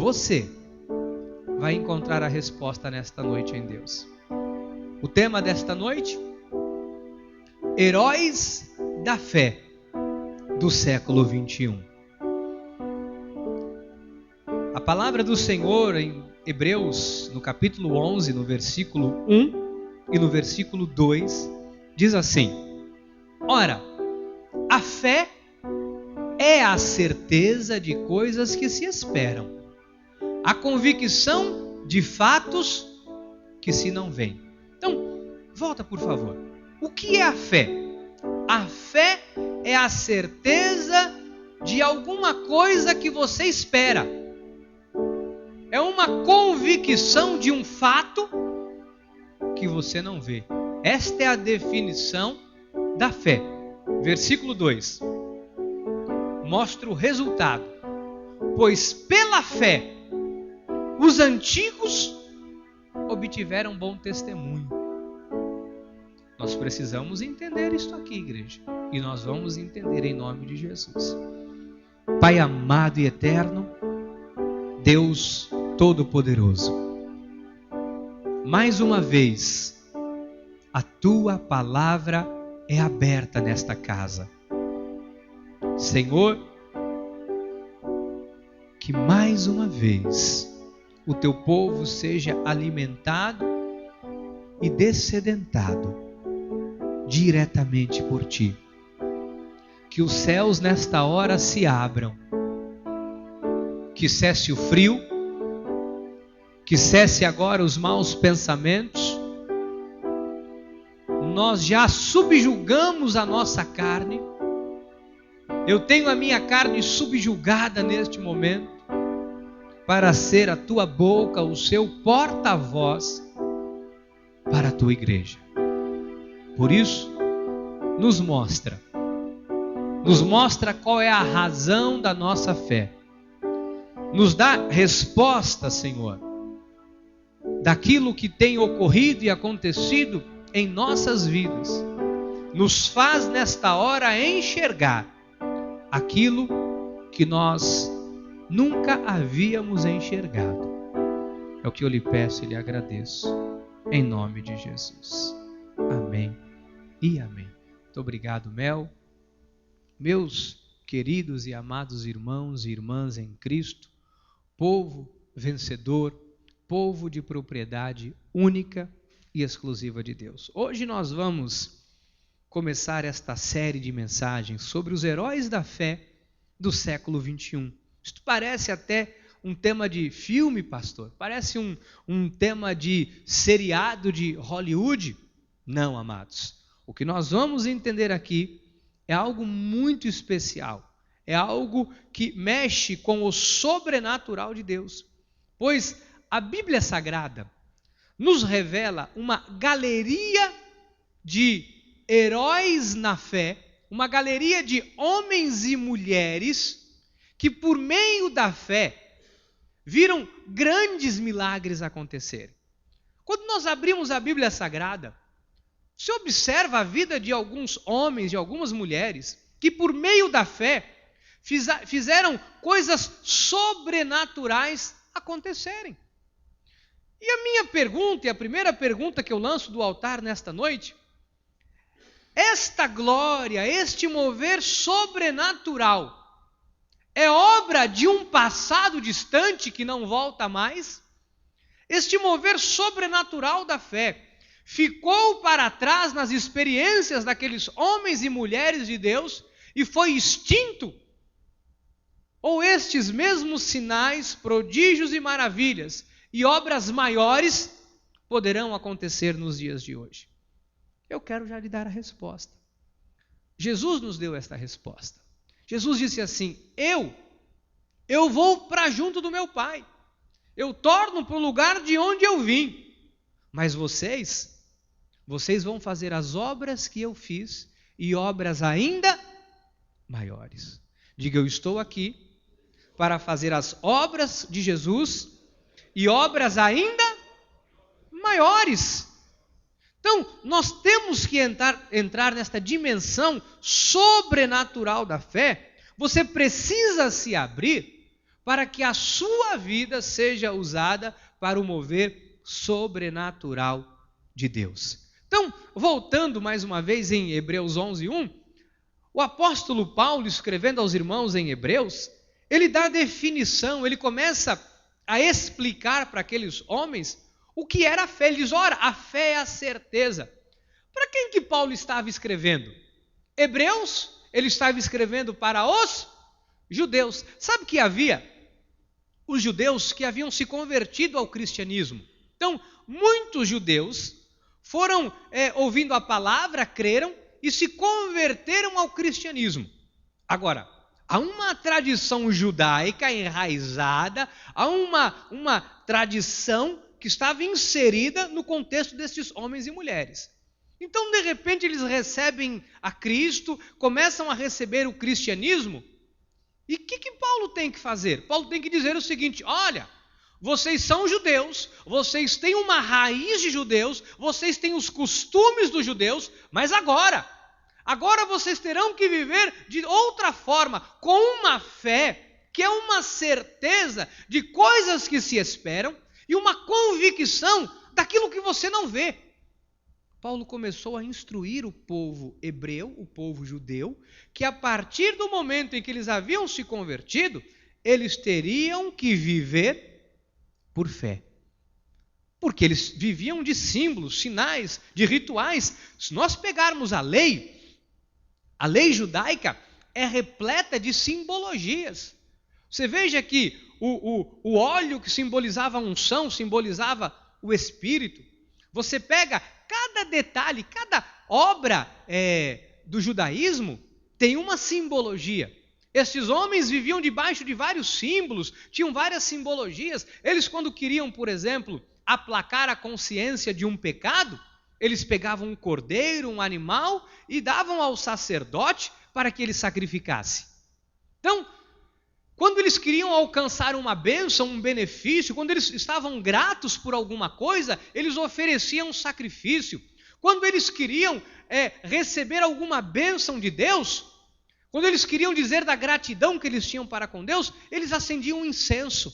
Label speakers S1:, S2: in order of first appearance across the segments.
S1: você vai encontrar a resposta nesta noite em Deus. O tema desta noite: heróis da fé do século 21. A palavra do Senhor em Hebreus, no capítulo 11, no versículo 1 e no versículo 2, diz assim: ora, a fé é a certeza de coisas que se esperam, a convicção de fatos que se não veem. Então, volta por favor. O que é a fé? A fé é a certeza de alguma coisa que você espera. É uma convicção de um fato que você não vê. Esta é a definição da fé. Versículo 2. Mostra o resultado. Pois pela fé os antigos obtiveram bom testemunho. Nós precisamos entender isso aqui, igreja. E nós vamos entender em nome de Jesus. Pai amado e eterno, Deus Todo-Poderoso, mais uma vez, a Tua palavra é aberta nesta casa. Senhor, que mais uma vez o Teu povo seja alimentado e descedentado diretamente por Ti. Que os céus nesta hora se abram, que cesse o frio, que cesse agora os maus pensamentos. Nós já subjugamos a nossa carne. Eu tenho a minha carne subjugada neste momento, para ser a Tua boca, o seu porta-voz para a Tua igreja. Por isso, nos mostra qual é a razão da nossa fé. Nos dá resposta, Senhor, daquilo que tem ocorrido e acontecido em nossas vidas. Nos faz nesta hora enxergar aquilo que nós nunca havíamos enxergado. É o que eu lhe peço e lhe agradeço, em nome de Jesus. Amém e amém. Muito obrigado, Mel. Meus queridos e amados irmãos e irmãs em Cristo, povo vencedor, povo de propriedade única e exclusiva de Deus. Hoje nós vamos começar esta série de mensagens sobre os heróis da fé do século 21. Isto parece até um tema de filme, pastor? Parece um tema de seriado de Hollywood? Não, amados. O que nós vamos entender aqui é algo muito especial. É algo que mexe com o sobrenatural de Deus. Pois a Bíblia Sagrada nos revela uma galeria de heróis na fé, uma galeria de homens e mulheres que por meio da fé viram grandes milagres acontecerem. Quando nós abrimos a Bíblia Sagrada, você observa a vida de alguns homens, de algumas mulheres, que por meio da fé fizeram coisas sobrenaturais acontecerem. E a minha pergunta, e a primeira pergunta que eu lanço do altar nesta noite: esta glória, este mover sobrenatural, é obra de um passado distante que não volta mais? Este mover sobrenatural da fé ficou para trás nas experiências daqueles homens e mulheres de Deus e foi extinto? Ou estes mesmos sinais, prodígios e maravilhas e obras maiores poderão acontecer nos dias de hoje? Eu quero já lhe dar a resposta. Jesus nos deu esta resposta. Jesus disse assim: eu vou para junto do meu Pai. Eu torno para o lugar de onde eu vim. Mas vocês vão fazer as obras que eu fiz e obras ainda maiores. Diga: eu estou aqui para fazer as obras de Jesus e obras ainda maiores. Então, nós temos que entrar nesta dimensão sobrenatural da fé. Você precisa se abrir, para que a sua vida seja usada para o mover sobrenatural de Deus. Então, voltando mais uma vez em Hebreus 11:1, o apóstolo Paulo, escrevendo aos irmãos em Hebreus, ele dá a definição, ele começa a explicar para aqueles homens o que era a fé. Ele diz, ora, a fé é a certeza. Para quem que Paulo estava escrevendo? Hebreus, ele estava escrevendo para os judeus. Sabe que havia os judeus que haviam se convertido ao cristianismo. Então, muitos judeus foram ouvindo a palavra, creram e se converteram ao cristianismo. Agora, há uma tradição judaica enraizada, há uma tradição que estava inserida no contexto desses homens e mulheres. Então, de repente, eles recebem a Cristo, começam a receber o cristianismo. E o que Paulo tem que fazer? Paulo tem que dizer o seguinte, olha, vocês são judeus, vocês têm uma raiz de judeus, vocês têm os costumes dos judeus, mas agora vocês terão que viver de outra forma, com uma fé que é uma certeza de coisas que se esperam e uma convicção daquilo que você não vê. Paulo começou a instruir o povo hebreu, o povo judeu, que a partir do momento em que eles haviam se convertido, eles teriam que viver por fé. Porque eles viviam de símbolos, sinais, de rituais. Se nós pegarmos a lei judaica é repleta de simbologias. Você veja que o óleo que simbolizava a unção, simbolizava o Espírito. Você pega cada detalhe, cada obra do judaísmo tem uma simbologia. Esses homens viviam debaixo de vários símbolos, tinham várias simbologias. Eles, quando queriam, por exemplo, aplacar a consciência de um pecado, eles pegavam um cordeiro, um animal e davam ao sacerdote para que ele sacrificasse. Então, quando eles queriam alcançar uma bênção, um benefício, quando eles estavam gratos por alguma coisa, eles ofereciam um sacrifício. Quando eles queriam receber alguma bênção de Deus, quando eles queriam dizer da gratidão que eles tinham para com Deus, eles acendiam um incenso.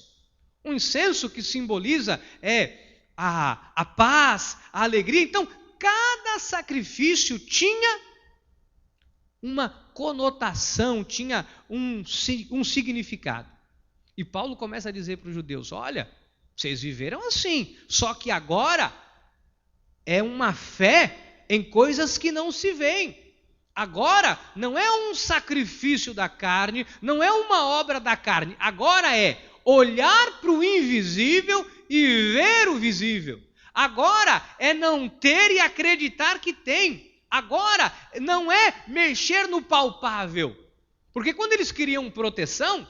S1: Um incenso que simboliza a paz, a alegria. Então, cada sacrifício tinha uma conotação, tinha um significado. E Paulo começa a dizer para os judeus, olha, vocês viveram assim, só que agora é uma fé em coisas que não se veem. Agora não é um sacrifício da carne, não é uma obra da carne, agora é olhar para o invisível e ver o visível. Agora é não ter e acreditar que tem. Agora não é mexer no palpável. Porque quando eles queriam proteção,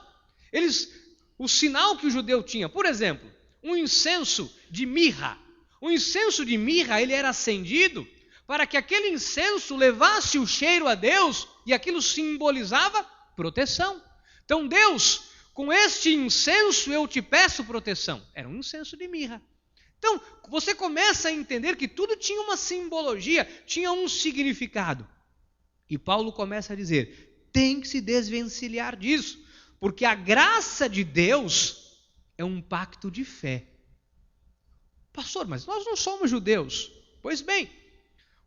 S1: o sinal que o judeu tinha, por exemplo, um incenso de mirra. O incenso de mirra, ele era acendido para que aquele incenso levasse o cheiro a Deus e aquilo simbolizava proteção. Então Deus, com este incenso eu te peço proteção. Era um incenso de mirra. Então, você começa a entender que tudo tinha uma simbologia, tinha um significado. E Paulo começa a dizer, tem que se desvencilhar disso, porque a graça de Deus é um pacto de fé. Pastor, mas nós não somos judeus. Pois bem,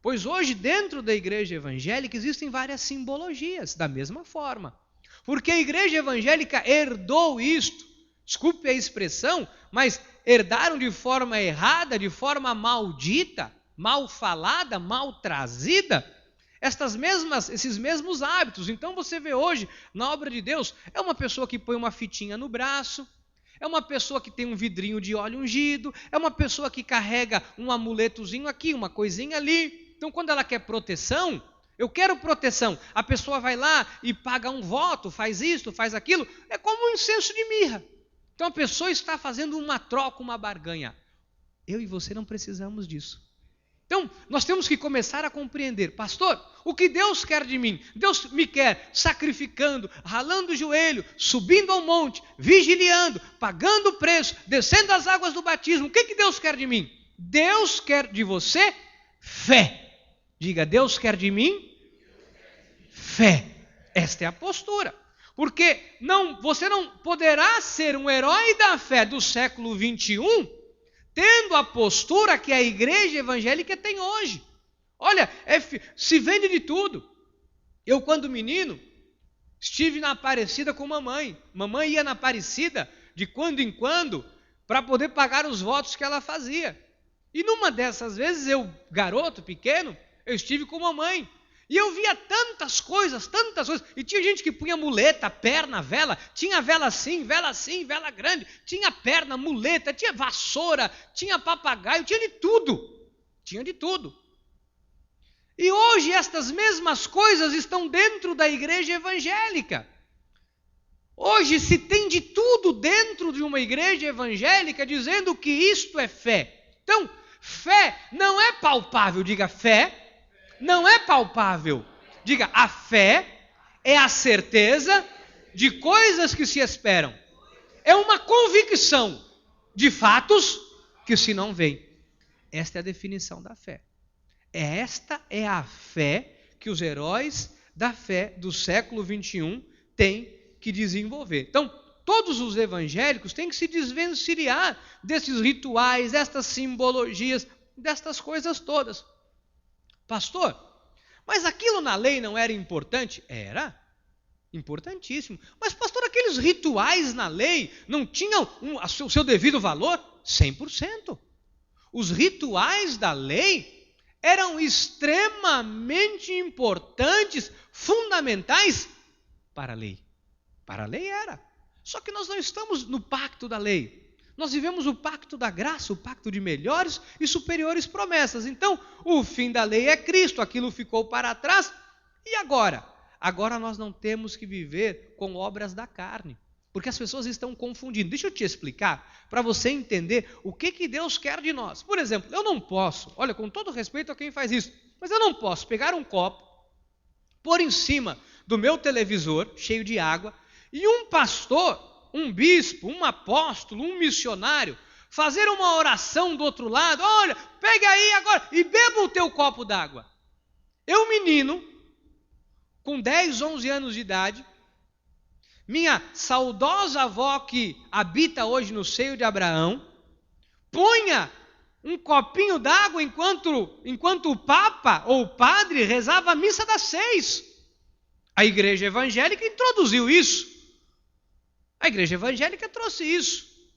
S1: pois hoje dentro da igreja evangélica existem várias simbologias, da mesma forma. Porque a igreja evangélica herdou isto, desculpe a expressão, mas herdaram de forma errada, de forma maldita, mal falada, mal trazida, esses mesmos hábitos. Então você vê hoje, na obra de Deus, é uma pessoa que põe uma fitinha no braço, é uma pessoa que tem um vidrinho de óleo ungido, é uma pessoa que carrega um amuletozinho aqui, uma coisinha ali. Então quando ela quer proteção, eu quero proteção, a pessoa vai lá e paga um voto, faz isto, faz aquilo, é como um incenso de mirra. Então a pessoa está fazendo uma troca, uma barganha. Eu e você não precisamos disso. Então nós temos que começar a compreender, pastor, o que Deus quer de mim? Deus me quer sacrificando, ralando o joelho, subindo ao monte, vigiliando, pagando o preço, descendo as águas do batismo. O que Deus quer de mim? Deus quer de você fé. Diga, Deus quer de mim fé. Esta é a postura. Porque você não poderá ser um herói da fé do século 21 tendo a postura que a igreja evangélica tem hoje. Olha, se vende de tudo. Eu, quando menino, estive na Aparecida com mamãe. Mamãe ia na Aparecida de quando em quando para poder pagar os votos que ela fazia. E numa dessas vezes, eu, garoto, pequeno, eu estive com mamãe. E eu via tantas coisas. E tinha gente que punha muleta, perna, vela. Tinha vela assim, vela grande. Tinha perna, muleta, tinha vassoura, tinha papagaio, tinha de tudo. Tinha de tudo. E hoje estas mesmas coisas estão dentro da igreja evangélica. Hoje se tem de tudo dentro de uma igreja evangélica dizendo que isto é fé. Então, fé não é palpável. Diga, fé não é palpável. Diga, a fé é a certeza de coisas que se esperam. É uma convicção de fatos que se não veem. Esta é a definição da fé. Esta é a fé que os heróis da fé do século 21 têm que desenvolver. Então, todos os evangélicos têm que se desvencilhar desses rituais, destas simbologias, destas coisas todas. Pastor, mas aquilo na lei não era importante? Era importantíssimo. Mas, pastor, aqueles rituais na lei não tinham o seu devido valor? 100%. Os rituais da lei eram extremamente importantes, fundamentais para a lei. Para a lei era. Só que nós não estamos no pacto da lei. Nós vivemos o pacto da graça, o pacto de melhores e superiores promessas. Então, o fim da lei é Cristo, aquilo ficou para trás. E agora? Agora nós não temos que viver com obras da carne. Porque as pessoas estão confundindo. Deixa eu te explicar, para você entender o que Deus quer de nós. Por exemplo, eu não posso, olha, com todo respeito a quem faz isso, mas eu não posso pegar um copo, pôr em cima do meu televisor, cheio de água, e um pastor, um bispo, um apóstolo, um missionário, fazer uma oração do outro lado, olha, pega aí agora e beba o teu copo d'água. Eu, menino, com 10, 11 anos de idade, minha saudosa avó que habita hoje no seio de Abraão, punha um copinho d'água enquanto o Papa ou o padre rezava a missa das 6. A igreja evangélica introduziu isso. A igreja evangélica trouxe isso.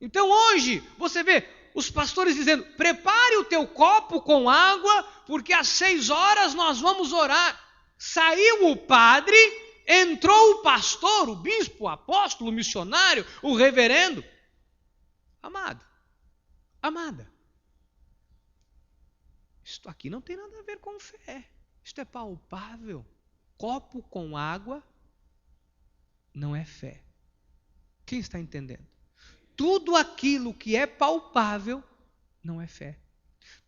S1: Então hoje, você vê os pastores dizendo, prepare o teu copo com água, porque às 6 horas nós vamos orar. Saiu o padre, entrou o pastor, o bispo, o apóstolo, o missionário, o reverendo. Amado, amada, isto aqui não tem nada a ver com fé. Isto é palpável. Copo com água não é fé. Quem está entendendo? Tudo aquilo que é palpável não é fé.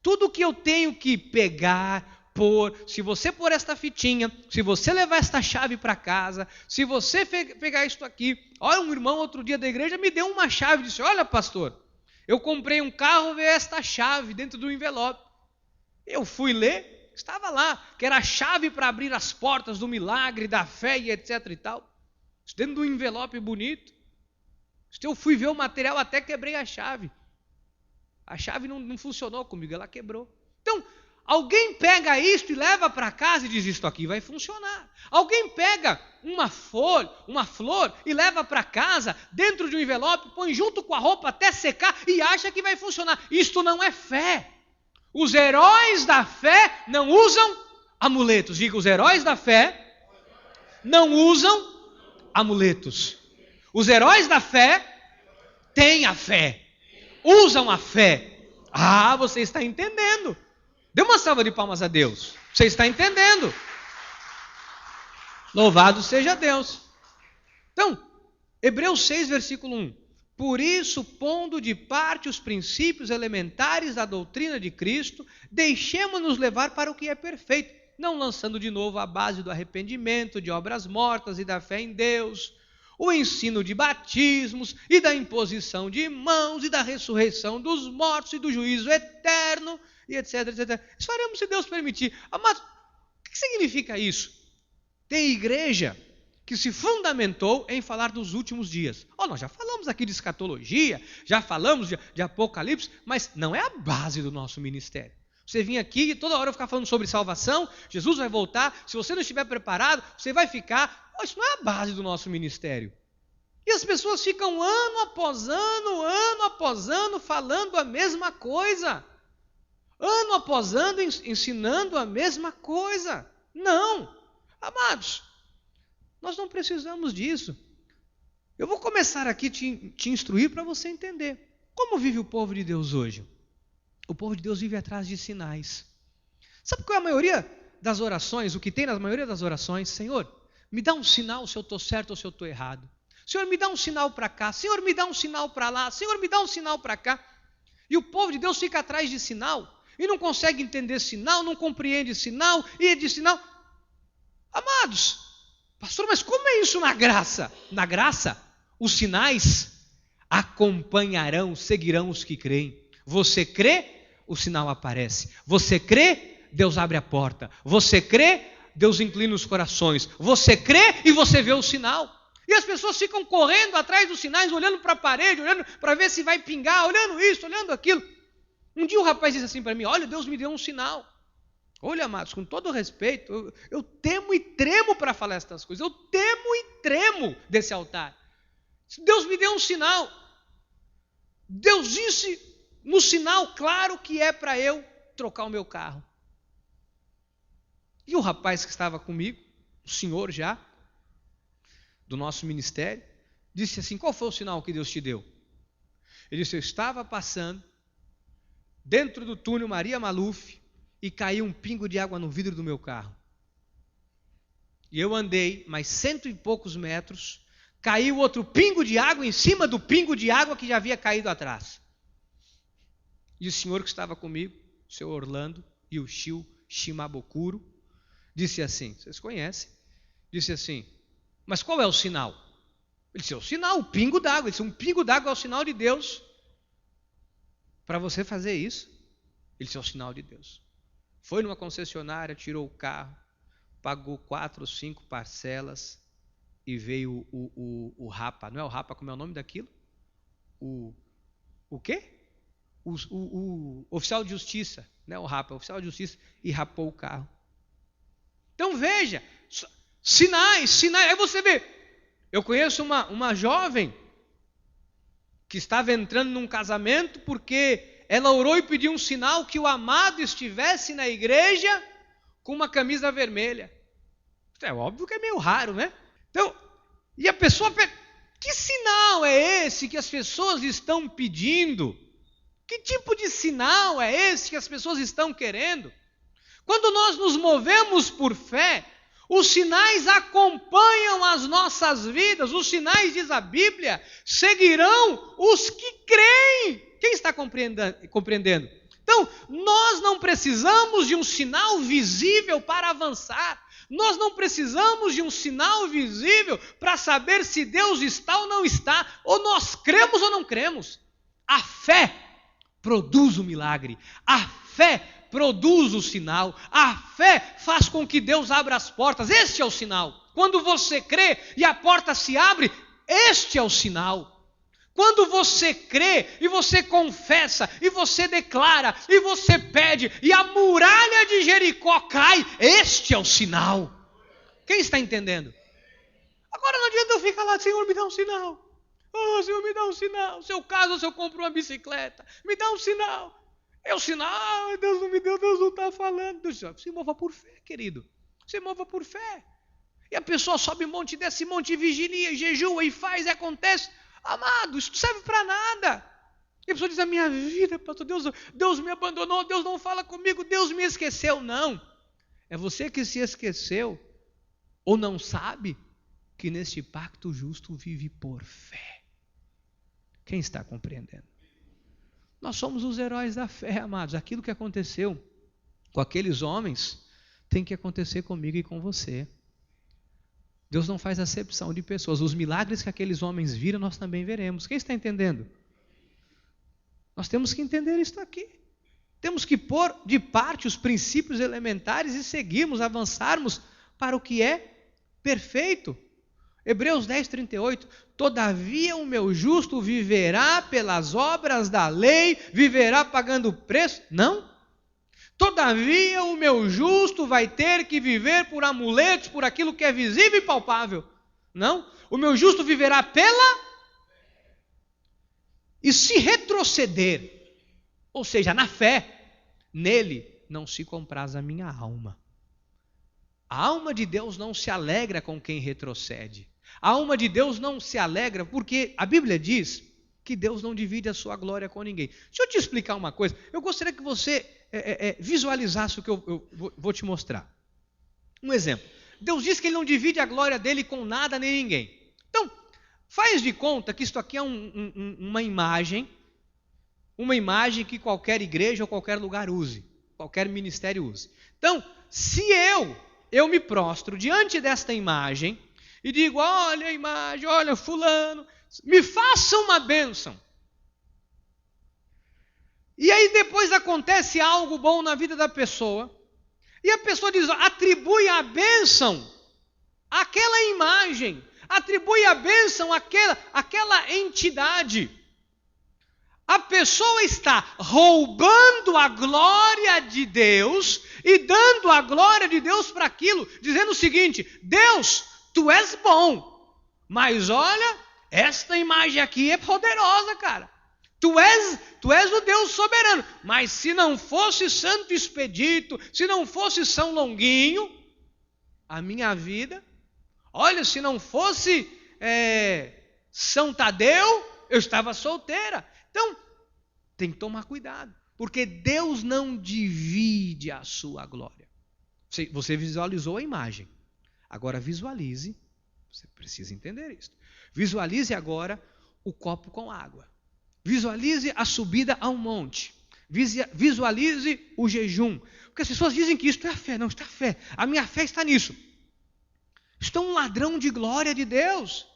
S1: Tudo que eu tenho que pegar, pôr, se você pôr esta fitinha, se você levar esta chave para casa, se você pegar isto aqui. Olha, um irmão outro dia da igreja me deu uma chave e disse, olha pastor, eu comprei um carro e veio esta chave dentro do envelope. Eu fui ler, estava lá, que era a chave para abrir as portas do milagre, da fé e etc e tal. Dentro de um envelope bonito. Eu fui ver o material, até quebrei a chave. A chave não funcionou comigo, ela quebrou. Então, alguém pega isto e leva para casa e diz, isto aqui vai funcionar. Alguém pega uma flor e leva para casa, dentro de um envelope, põe junto com a roupa até secar e acha que vai funcionar. Isto não é fé. Os heróis da fé não usam amuletos. Diga, os heróis da fé não usam amuletos. Os heróis da fé têm a fé, usam a fé. Ah, você está entendendo. Dê uma salva de palmas a Deus. Você está entendendo. Louvado seja Deus. Então, Hebreus 6, versículo 1. Por isso, pondo de parte os princípios elementares da doutrina de Cristo, deixemo-nos levar para o que é perfeito, não lançando de novo a base do arrependimento, de obras mortas e da fé em Deus, o ensino de batismos e da imposição de mãos e da ressurreição dos mortos e do juízo eterno, e etc, etc. Isso faremos se Deus permitir. Mas o que significa isso? Tem igreja que se fundamentou em falar dos últimos dias. Nós já falamos aqui de escatologia, já falamos de Apocalipse, mas não é a base do nosso ministério. Você vir aqui e toda hora ficar falando sobre salvação, Jesus vai voltar, se você não estiver preparado, você vai ficar. Isso não é a base do nosso ministério. E as pessoas ficam ano após ano, falando a mesma coisa. Ano após ano, ensinando a mesma coisa. Não, amados, nós não precisamos disso. Eu vou começar aqui te instruir para você entender. Como vive o povo de Deus hoje? O povo de Deus vive atrás de sinais. Sabe qual é a maioria das orações? O que tem na maioria das orações? Senhor, me dá um sinal se eu estou certo ou se eu estou errado. Senhor, me dá um sinal para cá. Senhor, me dá um sinal para lá. Senhor, me dá um sinal para cá. E o povo de Deus fica atrás de sinal e não consegue entender sinal, não compreende sinal, e de sinal. Amados, pastor, mas como é isso na graça? Na graça, os sinais acompanharão, seguirão os que creem. Você crê, o sinal aparece. Você crê, Deus abre a porta. Você crê, Deus inclina os corações. Você crê e você vê o sinal. E as pessoas ficam correndo atrás dos sinais, olhando para a parede, olhando para ver se vai pingar, olhando isso, olhando aquilo. Um dia o rapaz disse assim para mim: olha, Deus me deu um sinal. Olha, amados, com todo respeito, eu temo e tremo para falar essas coisas. Eu temo e tremo desse altar. Deus me deu um sinal. Deus disse no sinal claro que é para eu trocar o meu carro. E o rapaz que estava comigo, o senhor já, do nosso ministério, disse assim: qual foi o sinal que Deus te deu? Ele disse: eu estava passando dentro do túnel Maria Maluf e caiu um pingo de água no vidro do meu carro. E eu andei mais 100 e poucos metros, caiu outro pingo de água em cima do pingo de água que já havia caído atrás. E o senhor que estava comigo, o senhor Orlando e o Shio Shimabukuro, disse assim, vocês conhecem, disse assim: mas qual é o sinal? Ele disse: é o sinal, o pingo d'água. Ele disse: um pingo d'água é o sinal de Deus. Para você fazer isso, ele disse: é o sinal de Deus. Foi numa concessionária, tirou o carro, pagou 4 ou 5 parcelas e veio o Rapa. Não é o Rapa, como é o nome daquilo? O quê? O oficial de justiça, não é o Rapa, o oficial de justiça, e rapou o carro. Então veja, sinais. Aí você vê, eu conheço uma jovem que estava entrando num casamento porque ela orou e pediu um sinal que o amado estivesse na igreja com uma camisa vermelha. É óbvio que é meio raro, né? Então, e a pessoa, que sinal é esse que as pessoas estão pedindo? Que tipo de sinal é esse que as pessoas estão querendo? Quando nós nos movemos por fé, os sinais acompanham as nossas vidas. Os sinais, diz a Bíblia, seguirão os que creem. Quem está compreendendo? Então, nós não precisamos de um sinal visível para avançar. Nós não precisamos de um sinal visível para saber se Deus está ou não está. Ou nós cremos ou não cremos. A fé produz o milagre. A fé produz o sinal. A fé faz com que Deus abra as portas. Este é o sinal. Quando você crê e a porta se abre, este é o sinal. Quando você crê e você confessa e você declara e você pede e a muralha de Jericó cai, este é o sinal. Quem está entendendo? Agora não adianta eu ficar lá: Senhor, me dá um sinal. Oh, Senhor, me dá um sinal. Se eu caso, se eu compro uma bicicleta, me dá um sinal. É o sinal, Deus não me deu, Deus não está falando. Deus diz: se mova por fé, querido. Se mova por fé. E a pessoa sobe monte, desce monte, vigilia, jejua e faz e acontece. Amado, isso não serve para nada. E a pessoa diz: a minha vida, pastor, Deus me abandonou, Deus não fala comigo, Deus me esqueceu. Não, é você que se esqueceu ou não sabe que neste pacto justo vive por fé. Quem está compreendendo? Nós somos os heróis da fé, amados. Aquilo que aconteceu com aqueles homens tem que acontecer comigo e com você. Deus não faz acepção de pessoas. Os milagres que aqueles homens viram, nós também veremos. Quem está entendendo? Nós temos que entender isso aqui. Temos que pôr de parte os princípios elementares e seguirmos, avançarmos para o que é perfeito. Hebreus 10, 38. Todavia o meu justo viverá pelas obras da lei, viverá pagando preço? Não. Todavia o meu justo vai ter que viver por amuletos, por aquilo que é visível e palpável. Não. O meu justo viverá pela... E se retroceder, ou seja, na fé, nele não se compraz a minha alma. A alma de Deus não se alegra com quem retrocede. A alma de Deus não se alegra porque a Bíblia diz que Deus não divide a sua glória com ninguém. Deixa eu te explicar uma coisa. Eu gostaria que você visualizasse o que eu vou te mostrar. Um exemplo. Deus diz que Ele não divide a glória dEle com nada nem ninguém. Então, faz de conta que isto aqui é uma imagem que qualquer igreja ou qualquer lugar use, qualquer ministério use. Então, se eu me prostro diante desta imagem e digo, olha a imagem, olha fulano, me faça uma bênção. E aí depois acontece algo bom na vida da pessoa, e a pessoa diz, atribui a bênção àquela imagem, atribui a bênção àquela entidade. A pessoa está roubando a glória de Deus e dando a glória de Deus para aquilo, dizendo o seguinte, Deus, tu és bom, mas olha, esta imagem aqui é poderosa, cara. Tu és o Deus soberano, mas se não fosse Santo Expedito, se não fosse São Longuinho, a minha vida, olha, se não fosse São Tadeu, eu estava solteira. Então, tem que tomar cuidado, porque Deus não divide a sua glória. Você visualizou a imagem, agora visualize, você precisa entender isso. Visualize agora o copo com água. Visualize a subida a um monte. Visualize o jejum. Porque as pessoas dizem que isto é a fé. Não, isto é a fé. A minha fé está nisso. Isto é um ladrão de glória de Deus.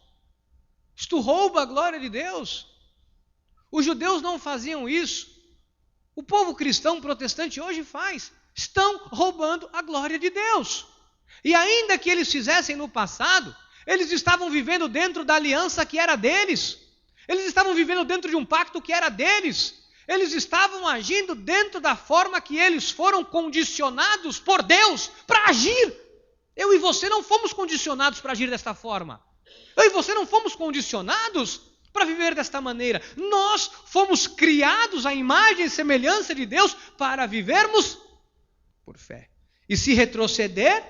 S1: Isto rouba a glória de Deus. Os judeus não faziam isso. O povo cristão protestante hoje faz. Estão roubando a glória de Deus. E ainda que eles fizessem no passado, eles estavam vivendo dentro da aliança que era deles. Eles estavam vivendo dentro de um pacto que era deles. Eles estavam agindo dentro da forma que eles foram condicionados por Deus para agir. Eu e você não fomos condicionados para agir desta forma. Eu e você não fomos condicionados para viver desta maneira. Nós fomos criados à imagem e semelhança de Deus para vivermos por fé. E se retroceder,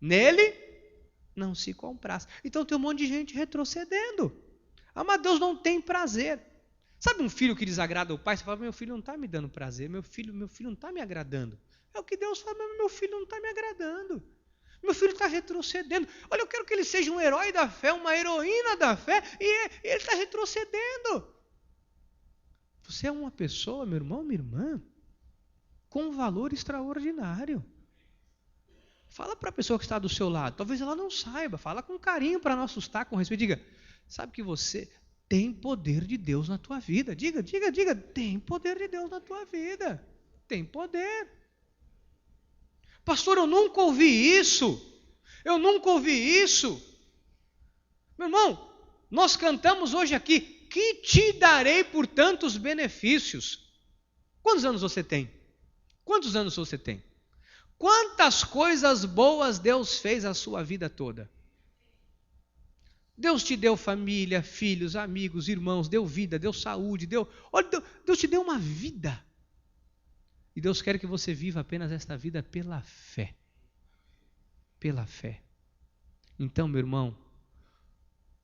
S1: nele não se compraz. Então tem um monte de gente retrocedendo. Mas Deus não tem prazer. Sabe um filho que desagrada o pai? Você fala, meu filho não está me dando prazer, meu filho não está me agradando. É o que Deus fala, meu filho não está me agradando. Meu filho está retrocedendo. Olha, eu quero que ele seja um herói da fé, uma heroína da fé, e ele está retrocedendo. Você é uma pessoa, meu irmão, minha irmã, com um valor extraordinário. Fala para a pessoa que está do seu lado, talvez ela não saiba, fala com carinho para não assustar, com respeito, diga, sabe que você tem poder de Deus na tua vida. Diga, tem poder de Deus na tua vida. Tem poder. Pastor, eu nunca ouvi isso. Eu nunca ouvi isso. Meu irmão, nós cantamos hoje aqui, que te darei por tantos benefícios. Quantos anos você tem? Quantos anos você tem? Quantas coisas boas Deus fez a sua vida toda? Deus te deu família, filhos, amigos, irmãos, deu vida, deu saúde, Deus te deu uma vida. E Deus quer que você viva apenas esta vida pela fé. Pela fé. Então, meu irmão,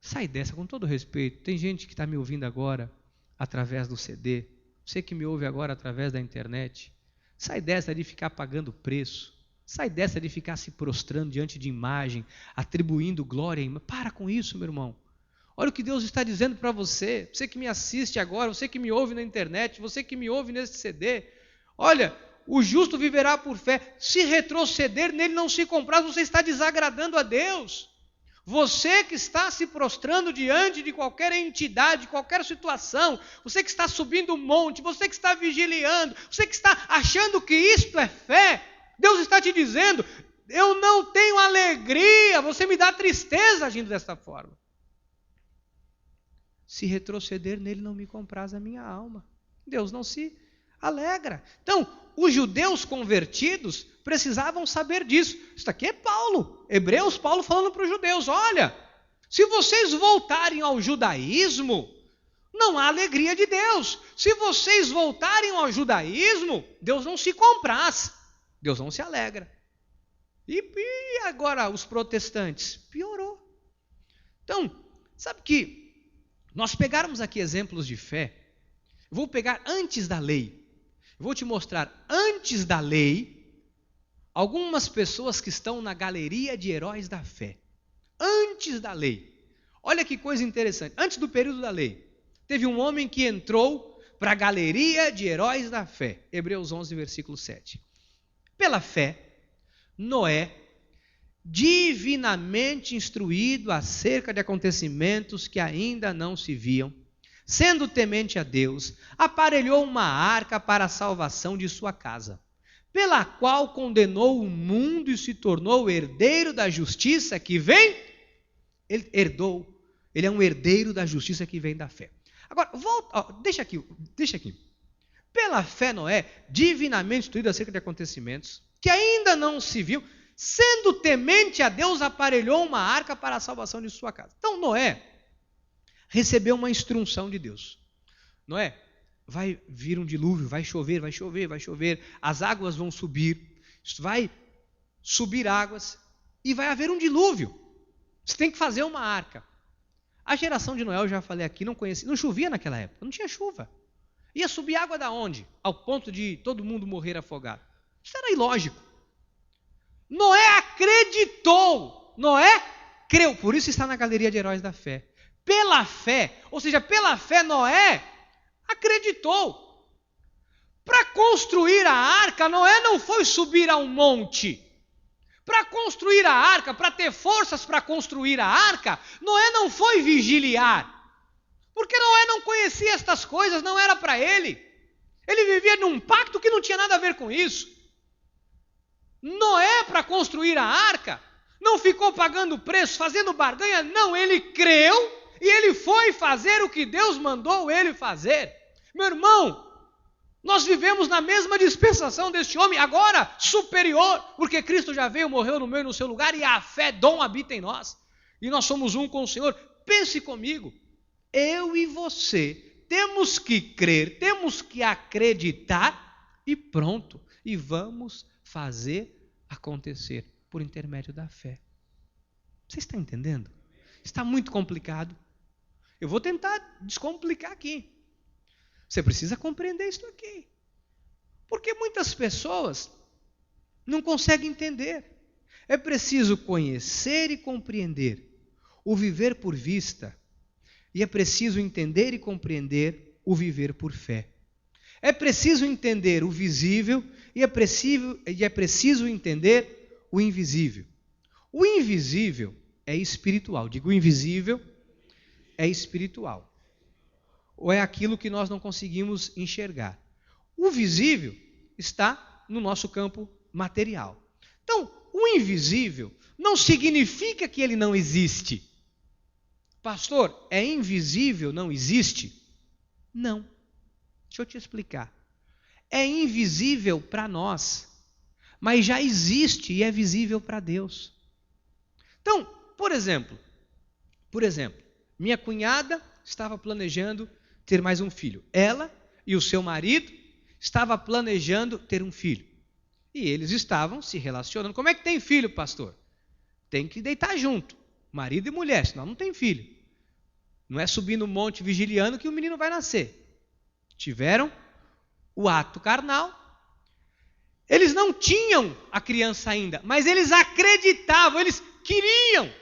S1: sai dessa com todo respeito. Tem gente que está me ouvindo agora através do CD. Você que me ouve agora através da internet. Sai dessa de ficar pagando preço. Sai dessa de ficar se prostrando diante de imagem, atribuindo glória. Para com isso, meu irmão. Olha o que Deus está dizendo para você. Você que me assiste agora, você que me ouve na internet, você que me ouve nesse CD. Olha, o justo viverá por fé. Se retroceder, nele não se compraz, você está desagradando a Deus. Você que está se prostrando diante de qualquer entidade, qualquer situação, você que está subindo um monte, você que está vigiliando, você que está achando que isto é fé, Deus está te dizendo, eu não tenho alegria, você me dá tristeza agindo desta forma. Se retroceder nele, não me compraz a minha alma. Deus não se alegra. Então, os judeus convertidos precisavam saber disso. Isso aqui é Paulo, Hebreus, Paulo falando para os judeus: olha, se vocês voltarem ao judaísmo, não há alegria de Deus. Se vocês voltarem ao judaísmo, Deus não se compraz, Deus não se alegra. E agora os protestantes? Piorou. Então, sabe que nós pegarmos aqui exemplos de fé, eu vou pegar antes da lei, eu vou te mostrar antes da lei, algumas pessoas que estão na galeria de heróis da fé, antes da lei. Olha que coisa interessante, antes do período da lei, teve um homem que entrou para a galeria de heróis da fé, Hebreus 11, versículo 7. Pela fé, Noé, divinamente instruído acerca de acontecimentos que ainda não se viam, sendo temente a Deus, aparelhou uma arca para a salvação de sua casa, pela qual condenou o mundo e se tornou herdeiro da justiça que vem. Ele é um herdeiro da justiça que vem da fé. Agora, volta, deixa aqui. Pela fé, Noé, divinamente instruído acerca de acontecimentos que ainda não se viu, sendo temente a Deus, aparelhou uma arca para a salvação de sua casa. Então, Noé recebeu uma instrução de Deus. Noé, vai vir um dilúvio, vai chover, as águas vão subir, vai subir águas e vai haver um dilúvio. Você tem que fazer uma arca. A geração de Noé, eu já falei aqui, não conhecia, não chovia naquela época, não tinha chuva. Ia subir água da onde? Ao ponto de todo mundo morrer afogado. Isso era ilógico. Noé acreditou, Noé creu, por isso está na galeria de heróis da fé. Pela fé, ou seja, pela fé Noé acreditou. Para construir a arca, Noé não foi subir a um monte. Para construir a arca, para ter forças para construir a arca, Noé não foi vigiliar. Porque Noé não conhecia estas coisas, não era para ele. Ele vivia num pacto que não tinha nada a ver com isso. Noé, para construir a arca, não ficou pagando preço, fazendo barganha, não, ele creu e ele foi fazer o que Deus mandou ele fazer. Meu irmão, nós vivemos na mesma dispensação deste homem, agora superior, porque Cristo já veio, morreu no meu e no seu lugar e a fé, dom, habita em nós. E nós somos um com o Senhor. Pense comigo, eu e você temos que crer, temos que acreditar e pronto, e vamos fazer acontecer por intermédio da fé. Você está entendendo? Está muito complicado. Eu vou tentar descomplicar aqui. Você precisa compreender isso aqui. Porque muitas pessoas não conseguem entender. É preciso conhecer e compreender o viver por vista. E é preciso entender e compreender o viver por fé. É preciso entender o visível e é preciso entender o invisível. O invisível é espiritual. Digo, o invisível é espiritual. Ou é aquilo que nós não conseguimos enxergar. O visível está no nosso campo material. Então, o invisível não significa que ele não existe. Pastor, é invisível, não existe? Não. Deixa eu te explicar. É invisível para nós, mas já existe e é visível para Deus. Então, por exemplo, minha cunhada estava planejando ter mais um filho. Ela e o seu marido estavam planejando ter um filho. E eles estavam se relacionando. Como é que tem filho, pastor? Tem que deitar junto, marido e mulher, senão não tem filho. Não é subir no monte vigiliando que o menino vai nascer. Tiveram o ato carnal. Eles não tinham a criança ainda, mas eles acreditavam, eles queriam.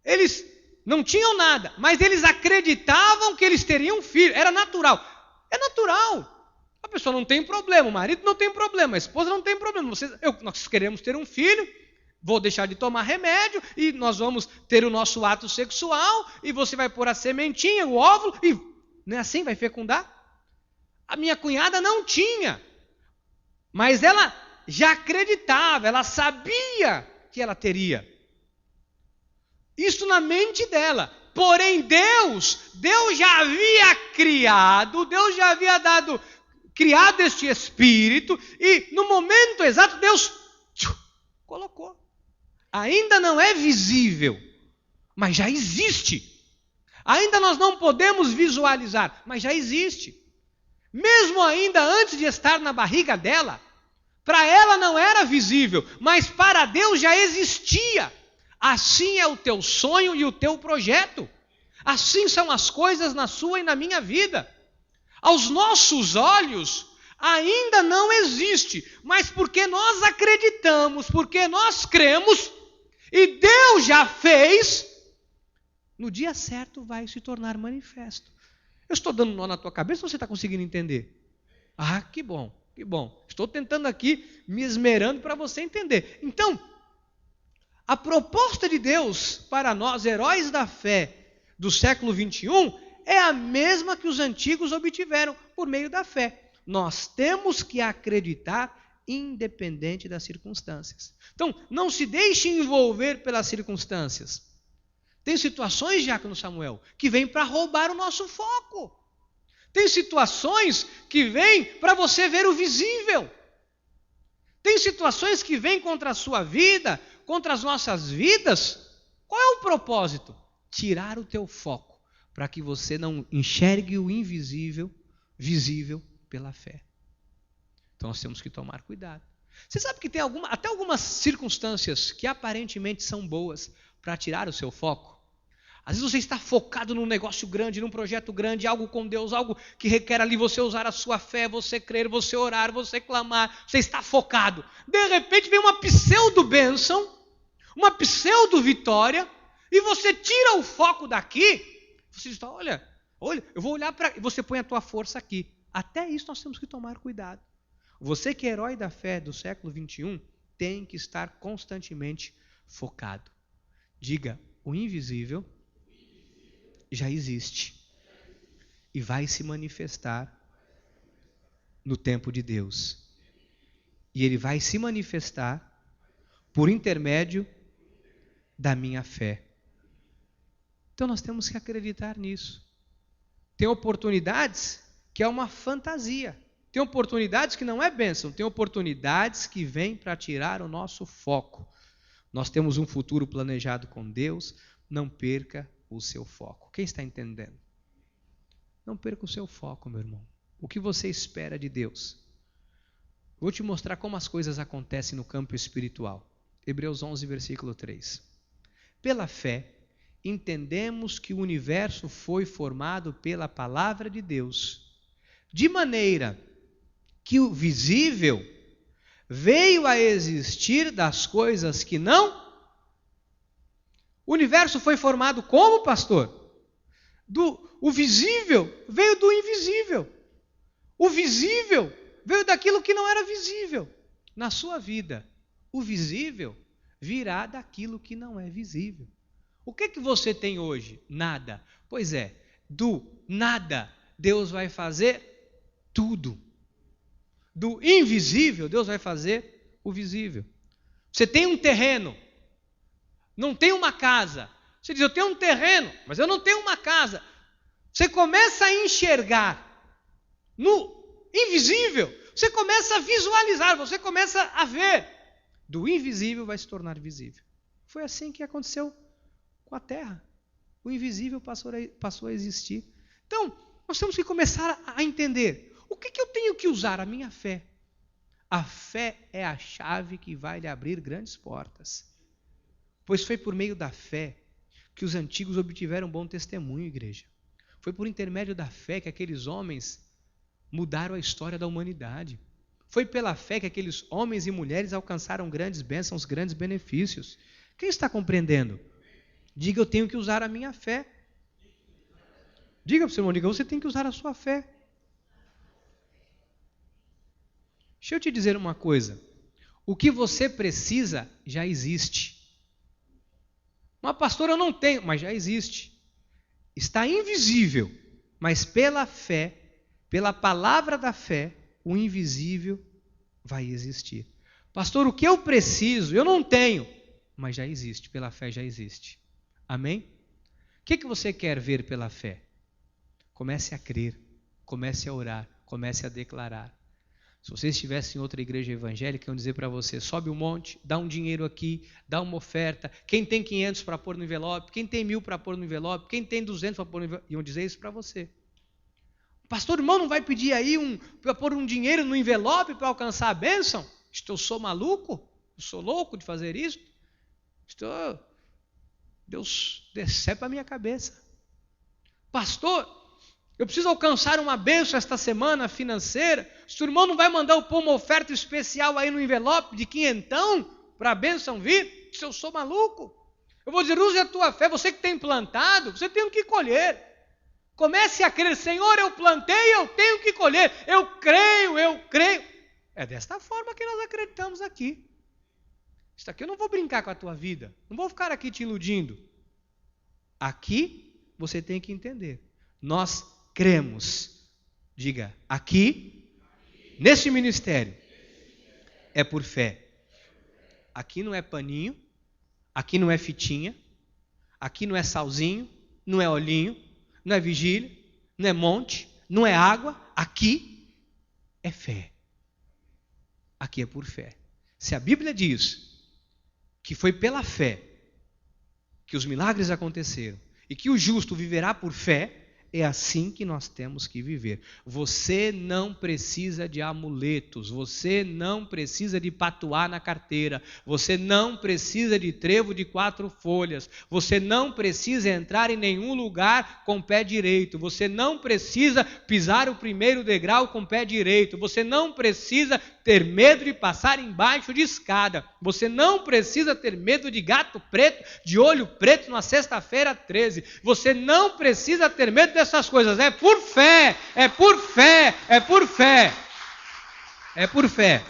S1: Eles não tinham nada, mas eles acreditavam que eles teriam um filho. Era natural. É natural. A pessoa não tem problema, o marido não tem problema, a esposa não tem problema. Nós queremos ter um filho, vou deixar de tomar remédio e nós vamos ter o nosso ato sexual e você vai pôr a sementinha, o óvulo e não é assim, vai fecundar? A minha cunhada não tinha, mas ela já acreditava, ela sabia que ela teria. Isso na mente dela. Porém, Deus já havia criado, Deus já havia criado este espírito, e no momento exato, Deus colocou. Ainda não é visível, mas já existe. Ainda nós não podemos visualizar, mas já existe. Mesmo ainda antes de estar na barriga dela, para ela não era visível, mas para Deus já existia. Assim é o teu sonho e o teu projeto. Assim são as coisas na sua e na minha vida. Aos nossos olhos ainda não existe, mas porque nós acreditamos, porque nós cremos, e Deus já fez, no dia certo vai se tornar manifesto. Eu estou dando um nó na tua cabeça ou você está conseguindo entender? Ah, que bom, que bom. Estou tentando aqui, me esmerando para você entender. Então, a proposta de Deus para nós, heróis da fé do século 21, é a mesma que os antigos obtiveram por meio da fé. Nós temos que acreditar independente das circunstâncias. Então, não se deixe envolver pelas circunstâncias. Tem situações, Diácono Samuel, que vêm para roubar o nosso foco. Tem situações que vêm para você ver o visível. Tem situações que vêm contra a sua vida, contra as nossas vidas. Qual é o propósito? Tirar o teu foco, para que você não enxergue o invisível, visível pela fé. Então nós temos que tomar cuidado. Você sabe que tem até algumas circunstâncias que aparentemente são boas para tirar o seu foco? Às vezes você está focado num negócio grande, num projeto grande, algo com Deus, algo que requer ali você usar a sua fé, você crer, você orar, você clamar, você está focado. De repente vem uma pseudo-bênção, uma pseudo-vitória, e você tira o foco daqui, você diz, olha, eu vou olhar para... E você põe a tua força aqui. Até isso nós temos que tomar cuidado. Você que é herói da fé do século 21, tem que estar constantemente focado. Diga, o invisível já existe e vai se manifestar no tempo de Deus. E ele vai se manifestar por intermédio da minha fé. Então nós temos que acreditar nisso. Tem oportunidades que é uma fantasia. Tem oportunidades que não é bênção. Tem oportunidades que vêm para tirar o nosso foco. Nós temos um futuro planejado com Deus. Não perca o seu foco. Quem está entendendo? Não perca o seu foco, meu irmão. O que você espera de Deus? Vou te mostrar como as coisas acontecem no campo espiritual. Hebreus 11, versículo 3. Pela fé, entendemos que o universo foi formado pela palavra de Deus, de maneira que o visível veio a existir das coisas que não... O universo foi formado como, pastor? O visível veio do invisível. O visível veio daquilo que não era visível. Na sua vida, o visível virá daquilo que não é visível. O que você tem hoje? Nada. Pois é, do nada, Deus vai fazer tudo. Do invisível, Deus vai fazer o visível. Você tem um terreno, não tem uma casa. Você diz, eu tenho um terreno, mas eu não tenho uma casa. Você começa a enxergar no invisível, você começa a visualizar, você começa a ver. Do invisível vai se tornar visível. Foi assim que aconteceu com a terra. O invisível passou a existir. Então, nós temos que começar a entender. O que eu tenho que usar? A minha fé. A fé é a chave que vai lhe abrir grandes portas. Pois foi por meio da fé que os antigos obtiveram bom testemunho, igreja. Foi por intermédio da fé que aqueles homens mudaram a história da humanidade. Foi pela fé que aqueles homens e mulheres alcançaram grandes bênçãos, grandes benefícios. Quem está compreendendo? Diga, eu tenho que usar a minha fé. Diga para o seu irmão, diga, você tem que usar a sua fé. Deixa eu te dizer uma coisa. O que você precisa já existe. Mas pastor, eu não tenho, mas já existe. Está invisível, mas pela fé, pela palavra da fé, o invisível vai existir. Pastor, o que eu preciso? Eu não tenho. mas já existe, pela fé já existe. Amém? O que você quer ver pela fé? Comece a crer, comece a orar, comece a declarar. Se você estivesse em outra igreja evangélica, iam dizer para você, sobe um monte, dá um dinheiro aqui, dá uma oferta, quem tem 500 para pôr no envelope, quem tem 1.000 para pôr no envelope, quem tem 200 para pôr no envelope, iam dizer isso para você. Pastor, irmão, não vai pedir aí para pôr um dinheiro no envelope para alcançar a bênção? Eu sou maluco? Eu sou louco de fazer isso? Deus decepa a minha cabeça. Pastor, eu preciso alcançar uma bênção esta semana financeira. Se o irmão não vai mandar eu pôr uma oferta especial aí no envelope de 500 para a bênção vir, se eu sou maluco. Eu vou dizer, use a tua fé, você que tem plantado, você tem que colher. Comece a crer, Senhor, eu plantei, eu tenho que colher. Eu creio. É desta forma que nós acreditamos aqui. Isso aqui eu não vou brincar com a tua vida. Não vou ficar aqui te iludindo. Aqui você tem que entender. Nós cremos. Diga, aqui, nesse ministério, é por fé. Aqui não é paninho, aqui não é fitinha, aqui não é salzinho, não é olhinho, não é vigília, não é monte, não é água. Aqui é fé. Aqui é por fé. Se a Bíblia diz que foi pela fé que os milagres aconteceram e que o justo viverá por fé, é assim que nós temos que viver. Você não precisa de amuletos, você não precisa de patuá na carteira, você não precisa de trevo de 4 folhas, você não precisa entrar em nenhum lugar com o pé direito, você não precisa pisar o primeiro degrau com o pé direito, você não precisa ter medo de passar embaixo de escada, você não precisa ter medo de gato preto, de olho preto na sexta-feira 13, você não precisa ter medo dessas coisas, é por fé, é por fé, é por fé, é por fé.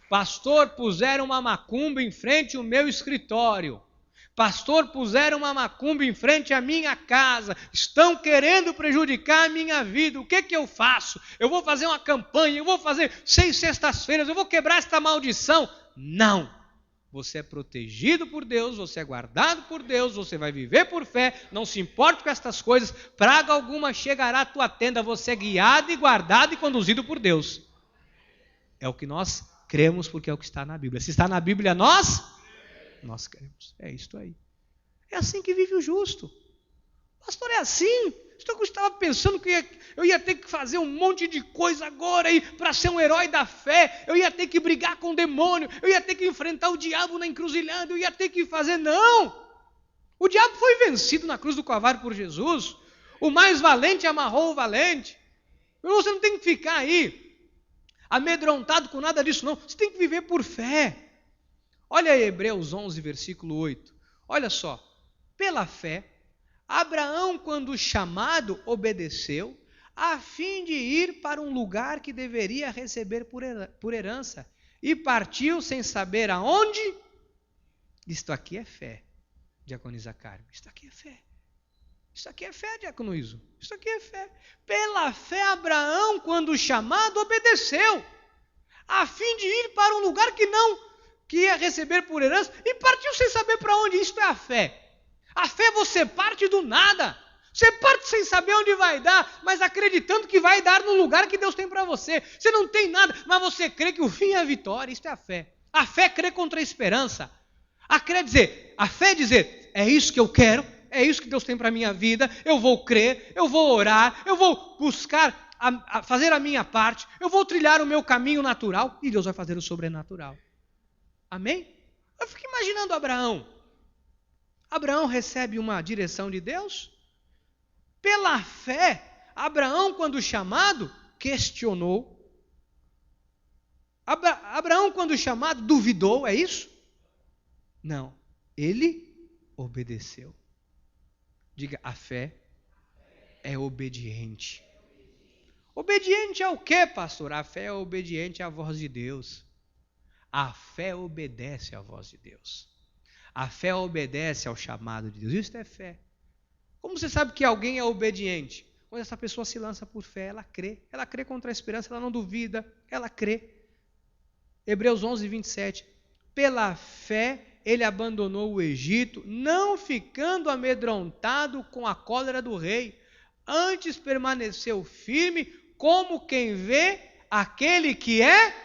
S1: Pastor, puseram uma macumba em frente ao meu escritório. Pastor, puseram uma macumba em frente à minha casa, estão querendo prejudicar a minha vida, o que eu faço? Eu vou fazer uma campanha, eu vou fazer 6 sextas-feiras, eu vou quebrar esta maldição? Não! Você é protegido por Deus, você é guardado por Deus, você vai viver por fé, não se importe com estas coisas, praga alguma chegará à tua tenda, você é guiado e guardado e conduzido por Deus. É o que nós cremos porque é o que está na Bíblia. Se está na Bíblia, nós cremos. É isto aí. É assim que vive o justo. Pastor, é assim? Eu estava pensando que eu ia ter que fazer um monte de coisa agora para ser um herói da fé. Eu ia ter que brigar com o demônio. Eu ia ter que enfrentar o diabo na encruzilhada. Eu ia ter que fazer... Não! O diabo foi vencido na cruz do Calvário por Jesus. O mais valente amarrou o valente. Você não tem que ficar aí amedrontado com nada disso, não. Você tem que viver por fé. Olha aí Hebreus 11, versículo 8. Olha só. Pela fé, Abraão, quando chamado, obedeceu, a fim de ir para um lugar que deveria receber por herança, e partiu sem saber aonde. Isto aqui é fé, diaconisa Carmen. Isto aqui é fé. Isso aqui é fé, diácono Iso. Isso aqui é fé. Pela fé, Abraão, quando chamado, obedeceu, a fim de ir para um lugar que ia receber por herança, e partiu sem saber para onde. Isto é a fé. A fé você parte do nada. Você parte sem saber onde vai dar, mas acreditando que vai dar no lugar que Deus tem para você. Você não tem nada, mas você crê que o fim é a vitória. Isto é a fé. A fé crê contra a esperança. A fé é dizer, é isso que eu quero, é isso que Deus tem para a minha vida, eu vou crer, eu vou orar, eu vou buscar fazer a minha parte, eu vou trilhar o meu caminho natural e Deus vai fazer o sobrenatural. Amém? Eu fico imaginando Abraão. Abraão recebe uma direção de Deus. Pela fé, Abraão, quando chamado, questionou. Abraão, quando chamado, duvidou, é isso? Não, ele obedeceu. Diga, a fé é obediente. Obediente ao quê, pastor? A fé é obediente à voz de Deus. A fé obedece à voz de Deus. A fé obedece ao chamado de Deus. Isso é fé. Como você sabe que alguém é obediente? Quando essa pessoa se lança por fé, ela crê. Ela crê contra a esperança, ela não duvida, ela crê. Hebreus 11, 27. pela fé ele abandonou o Egito, não ficando amedrontado com a cólera do rei. Antes permaneceu firme, como quem vê aquele que é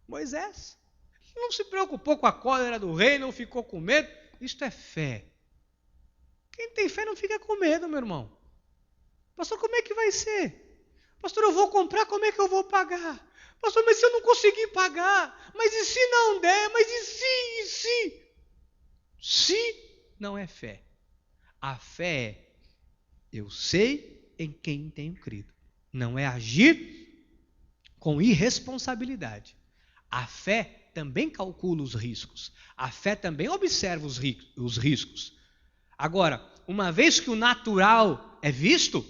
S1: Moisés. Ele não se preocupou com a cólera do rei, não ficou com medo. Isto é fé. Quem tem fé não fica com medo, meu irmão. Pastor, como é que vai ser? Pastor, eu vou comprar, como é que eu vou pagar? Pastor, mas se eu não conseguir pagar? Mas e se não der? Mas e se? E se? Se não é fé. A fé é, eu sei em quem tenho crido. Não é agir com irresponsabilidade. A fé também calcula os riscos. A fé também observa os riscos. Agora, uma vez que o natural é visto,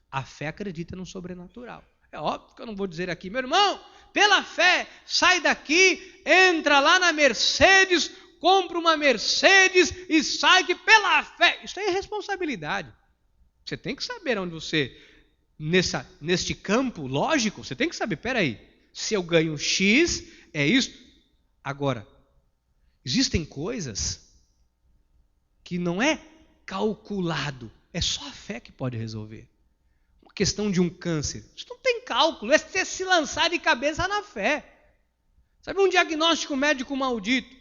S1: a fé acredita no sobrenatural. É óbvio que eu não vou dizer aqui, meu irmão, pela fé, sai daqui, entra lá na Mercedes, compra uma Mercedes e sai que pela fé. Isso é irresponsabilidade. Você tem que saber onde você, neste campo lógico, você tem que saber, peraí, se eu ganho X, é isso. Agora, existem coisas que não é calculado, é só a fé que pode resolver. Uma questão de um câncer, isso não tem cálculo, é você se lançar de cabeça na fé. Sabe um diagnóstico médico maldito?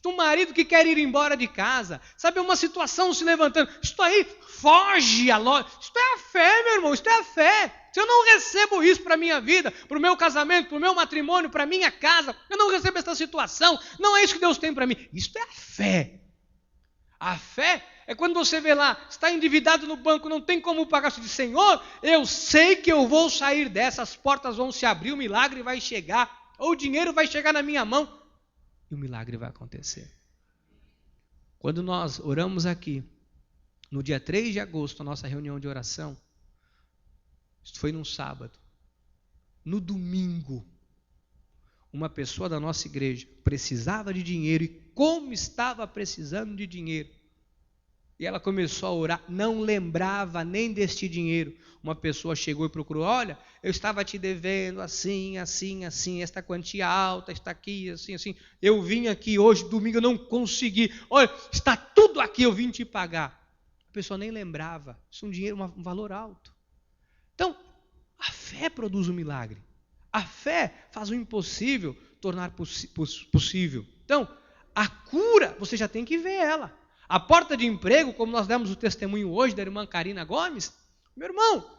S1: Um marido que quer ir embora de casa, sabe uma situação se levantando, isso aí foge a lógica, isso é a fé, meu irmão, isso é a fé. Se eu não recebo isso para a minha vida, para o meu casamento, para o meu matrimônio, para a minha casa, eu não recebo essa situação, não é isso que Deus tem para mim, isso é a fé. A fé é quando você vê lá, está endividado no banco, não tem como pagar, você diz, Senhor, eu sei que eu vou sair dessa, as portas vão se abrir, o milagre vai chegar, ou o dinheiro vai chegar na minha mão, e o milagre vai acontecer. Quando nós oramos aqui, no dia 3 de agosto, a nossa reunião de oração, isso foi num sábado. No domingo, uma pessoa da nossa igreja precisava de dinheiro, e como estava precisando de dinheiro, e ela começou a orar, não lembrava nem deste dinheiro. Uma pessoa chegou e procurou, olha, eu estava te devendo assim, assim, assim, esta quantia alta está aqui, assim, assim. Eu vim aqui hoje, domingo, eu não consegui. Olha, está tudo aqui, eu vim te pagar. A pessoa nem lembrava. Isso é um dinheiro, um valor alto. Então, a fé produz um milagre. A fé faz o impossível tornar possível. Então, a cura, você já tem que ver ela. A porta de emprego, como nós demos o testemunho hoje da irmã Karina Gomes, meu irmão,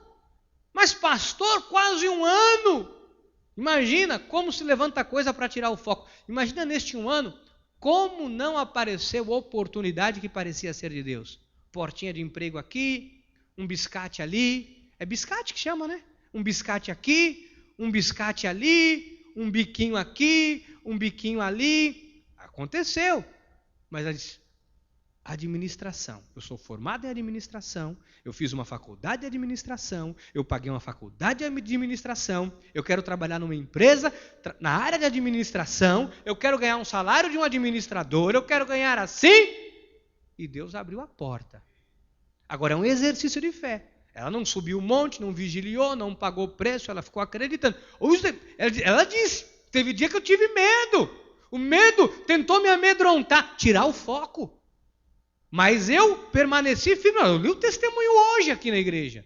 S1: mas pastor, quase um ano. Imagina como se levanta coisa para tirar o foco. Imagina neste um ano, como não apareceu oportunidade que parecia ser de Deus. Portinha de emprego aqui, um biscate ali. É biscate que chama, né? Um biscate aqui, um biscate ali, um biquinho aqui, um biquinho ali. Aconteceu. Mas administração. Eu sou formado em administração, eu fiz uma faculdade de administração, eu paguei uma faculdade de administração, eu quero trabalhar numa empresa na área de administração, eu quero ganhar um salário de um administrador, eu quero ganhar assim, e Deus abriu a porta. Agora é um exercício de fé. Ela não subiu o monte, não vigiliou, não pagou preço, ela ficou acreditando. Ela disse, teve dia que eu tive medo, o medo tentou me amedrontar, tirar o foco. Mas eu permaneci firme. Eu li o testemunho hoje aqui na igreja.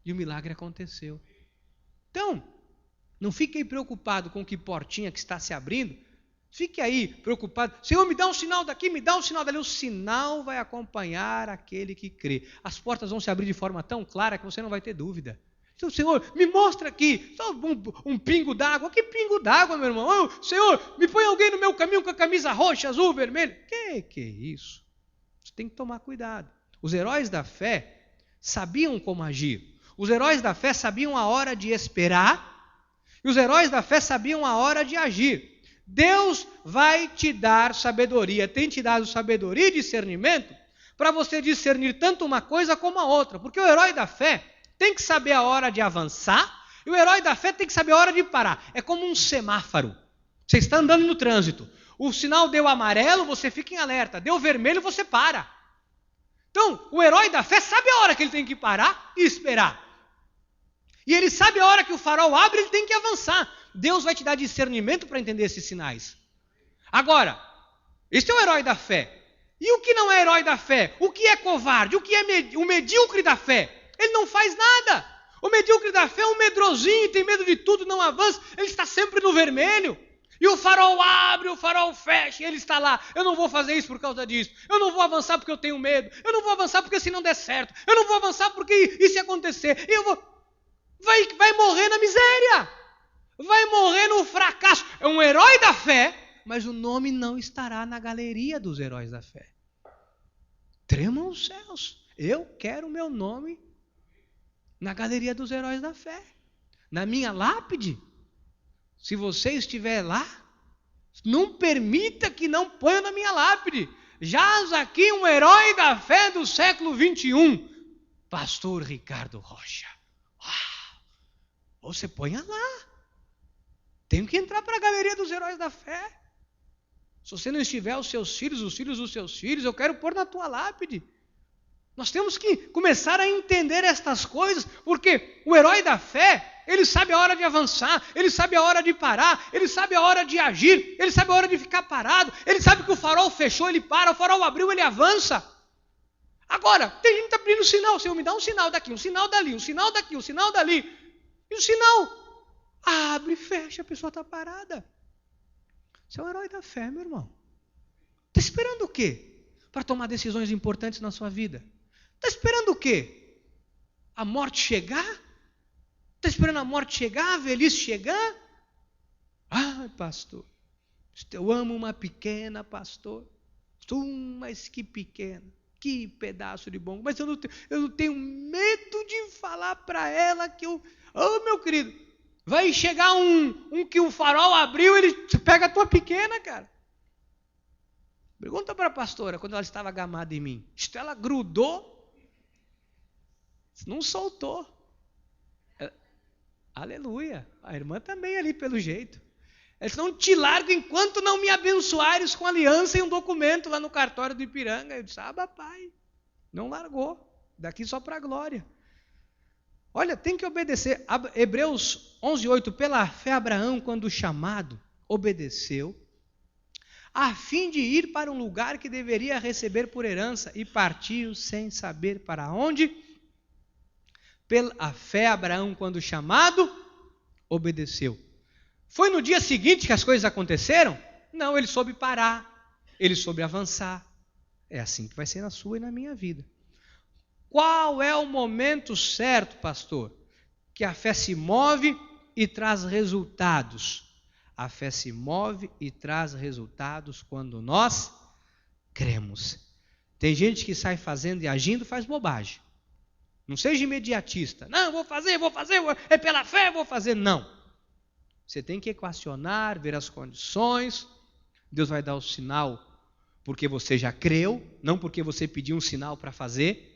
S1: E o milagre aconteceu. Então, não fiquem preocupados com que portinha que está se abrindo. Fique aí preocupado. Senhor, me dá um sinal daqui, me dá um sinal dali. O sinal vai acompanhar aquele que crê. As portas vão se abrir de forma tão clara que você não vai ter dúvida. Então, Senhor, me mostra aqui, só um pingo d'água. Que pingo d'água, meu irmão? Oh, Senhor, me põe alguém no meu caminho com a camisa roxa, azul, vermelho. Que é isso? Você tem que tomar cuidado. Os heróis da fé sabiam como agir. Os heróis da fé sabiam a hora de esperar. E os heróis da fé sabiam a hora de agir. Deus vai te dar sabedoria. Tem te dado sabedoria e discernimento para você discernir tanto uma coisa como a outra. Porque o herói da fé tem que saber a hora de avançar. E o herói da fé tem que saber a hora de parar. É como um semáforo. Você está andando no trânsito. O sinal deu amarelo, você fica em alerta. Deu vermelho, você para. Então, o herói da fé sabe a hora que ele tem que parar e esperar. E ele sabe a hora que o farol abre, ele tem que avançar. Deus vai te dar discernimento para entender esses sinais. Agora, este é o herói da fé. E o que não é herói da fé? O que é covarde? O que é o medíocre da fé? Ele não faz nada. O medíocre da fé é um medrosinho, tem medo de tudo, não avança. Ele está sempre no vermelho. E o farol abre, o farol fecha, e ele está lá. Eu não vou fazer isso por causa disso. Eu não vou avançar porque eu tenho medo. Eu não vou avançar porque se não der certo. Eu não vou avançar porque e se acontecer? Eu vou... Vai morrer na miséria. Vai morrer no fracasso. É um herói da fé, mas o nome não estará na galeria dos heróis da fé. Tremam os céus. Eu quero o meu nome na galeria dos heróis da fé. Na minha lápide. Se você estiver lá, não permita que não ponha na minha lápide. Jaz aqui um herói da fé do século 21. Pastor Ricardo Rocha. Você ponha lá. Tenho que entrar para a galeria dos heróis da fé. Se você não estiver, os filhos dos seus filhos, eu quero pôr na tua lápide. Nós temos que começar a entender estas coisas, porque o herói da fé, ele sabe a hora de avançar, ele sabe a hora de parar, ele sabe a hora de agir, ele sabe a hora de ficar parado, ele sabe que o farol fechou, ele para, o farol abriu, ele avança. Agora, tem gente que está pedindo sinal, Senhor, me dá um sinal daqui, um sinal dali, um sinal daqui, um sinal dali. E o sinal abre, fecha, a pessoa está parada. Você é o herói da fé, meu irmão. Está esperando o quê? Para tomar decisões importantes na sua vida. Está esperando o quê? A morte chegar? Está esperando a morte chegar, a velhice chegar? Ai, pastor, eu amo uma pequena, pastor. Mas que pequena, que pedaço de bom. Mas eu não tenho medo de falar para ela que eu... Oh, meu querido, vai chegar um que o farol abriu, ele pega a tua pequena, cara. Pergunta para a pastora, quando ela estava agamada em mim. Ela grudou, não soltou. Aleluia. A irmã também ali, pelo jeito. Eles não te largam enquanto não me abençoares com aliança e um documento lá no cartório do Ipiranga. Eu disse, papai. Não largou. Daqui só para a glória. Olha, tem que obedecer. Hebreus 11:8. Pela fé, Abraão, quando chamado, obedeceu, a fim de ir para um lugar que deveria receber por herança, e partiu sem saber para onde. Pela fé, Abraão, quando chamado, obedeceu. Foi no dia seguinte que as coisas aconteceram? Não, ele soube parar, ele soube avançar. É assim que vai ser na sua e na minha vida. Qual é o momento certo, pastor? Que a fé se move e traz resultados. A fé se move e traz resultados quando nós cremos. Tem gente que sai fazendo e agindo, faz bobagem. Não seja imediatista. Não, vou fazer, é pela fé, vou fazer. Não. Você tem que equacionar, ver as condições. Deus vai dar o sinal porque você já creu, não porque você pediu um sinal para fazer.